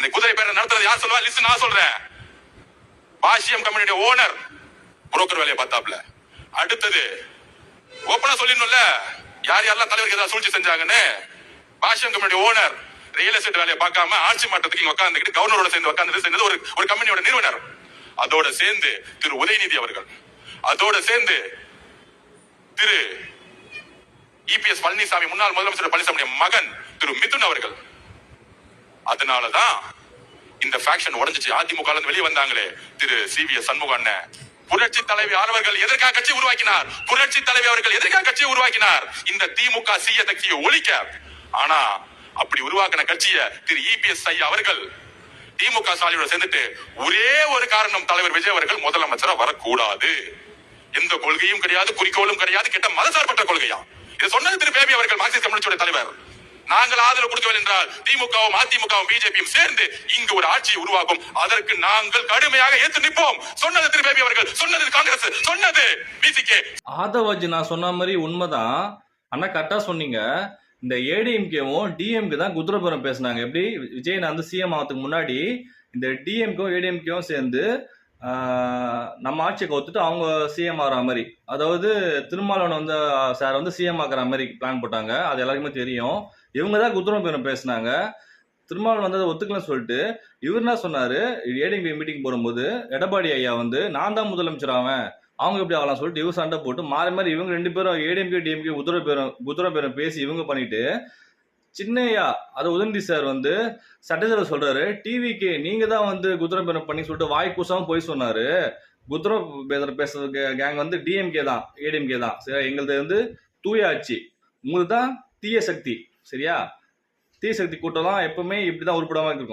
அந்த குதிரை பேரை நடத்துறது யார் சொல்லுவா? லிஸ்ட் நான் சொல்றேன். பாஷ்யம் கம்பெனியோட ஓனர் புரோக்கர் வேலையை பார்த்தாப்ல. அடுத்தது ஓப்பனா சொல்லிடணும்ல யார் யாரெல்லாம் தலைவருக்கு ஏதாவது சூழ்ச்சி செஞ்சாங்கன்னு. பாஷ்யம் கம்பெனியோட ஓனர் ரியல் எஸ்டேட் வேலையை பார்க்காம ஆட்சி மாற்றத்துக்கு இங்க உட்காந்துக்கிட்டு கவர்னரோட சேர்ந்து உட்கார்ந்து செஞ்சது ஒரு கம்பெனியோட நிறுவனர். அதோட சேர்ந்து திரு உதயநிதி அவர்கள், அதோட சேர்ந்து திரு இபிஎஸ் பழனிசாமி, முன்னாள் முதலமைச்சர் பழனிசாமி மகன் திரு மிதுன் அவர்கள். அதனாலதான் இந்த ஃபேக்ஷன் உடைஞ்சிச்சு. அதிமுக வெளியே வந்தாங்களே திரு சிவிஎஸ் சண்முக அண்ணன், புரட்சி தலைவி அவர்கள் எதற்காக கட்சி உருவாக்கினார்? புரட்சி தலைவி அவர்கள் எதற்காக கட்சியை உருவாக்கினார்? இந்த திமுக சீய கட்சியை ஒழிக்க. ஆனா அப்படி உருவாக்கின கட்சிய திரு இபிஎஸ் ஐயா அவர்கள் திமுக சாலியோட சேர்ந்துட்டு ஒரே ஒரு காரணம், தலைவர் விஜய் அவர்கள் முதலமைச்சரா வரக்கூடாது. எந்த கொள்கையும் கிடையாது, குறிக்கோளும் கிடையாது, கிட்ட மதசார்பற்ற கொள்கையா. இதை சொன்னது திரு பேபி அவர்கள், மார்க்சிஸ்ட் கம்யூனிஸ்டோட தலைவர். நாங்கள் ஆதரவு கொடுக்கவில்லை என்றால் திமுகவும் அதிமுகவும் பிஜேபியும் சேர்ந்து இங்கு ஒரு ஆட்சியை உருவாக்கும், அதற்கு நாங்கள் கடுமையாக ஏற்று நிற்போம். சொன்னது திரு பேபி அவர்கள், சொன்னது காங்கிரஸ், சொன்னது பிசிகே. ஆதவாஜி நான் சொன்ன மாதிரி உண்மைதான். ஆனா கரெக்டா சொன்னீங்க. இந்த ஏடிஎம்கேவும் டிஎம்கே தான் குதிரைபுரம் பேசினாங்க. எப்படி விஜய் நான் வந்து சிஎம் ஆகிறதுக்கு முன்னாடி இந்த டிஎம்கேவும் ஏடிஎம்கேவும் சேர்ந்து நம்ம ஆட்சியை கவுத்துட்டு அவங்க சிஎம் ஆகிற மாதிரி, அதாவது திருமாவளவன் வந்து சார் வந்து சிஎம் ஆகிற மாதிரி பிளான் போட்டாங்க. அது எல்லாருக்குமே தெரியும். இவங்க தான் குதிரைபுரம் பேசினாங்க. திருமாவளவன் வந்து அதை ஒத்துக்கலன்னு சொல்லிட்டு இவர் என்ன சொன்னாரு, ஏடிஎம்கே மீட்டிங் போடும்போது எடப்பாடி ஐயா வந்து நான் தான் முதலமைச்சர் ஆவேன், அவங்க எப்படி ஆகலாம் சொல்லிட்டு இவர் சண்டை போட்டு மாறி மாறி இவங்க ரெண்டு பேரும் ஏடிஎம்கே டிஎம்கே குதிரைபேரம் பேசி இவங்க பண்ணிட்டு சின்னையா அதை உதயநிதி சார் வந்து சட்டசபை சொல்றாரு, டிவிக்கு நீங்க தான் வந்து குதிரைபேரம் பண்ணி சொல்லிட்டு வாய் கூசாம போய் சொன்னாரு. குதிரை பேசுறது கேங் வந்து டிஎம்கே தான், ஏடிஎம்கே தான். சரியா, எங்களது வந்து தூய ஆட்சி, உங்களுக்கு தான் தீய சக்தி. சரியா, தீய சக்தி கூட்டம் தான் எப்பவுமே இப்படிதான் உருப்படாம இருக்கும்.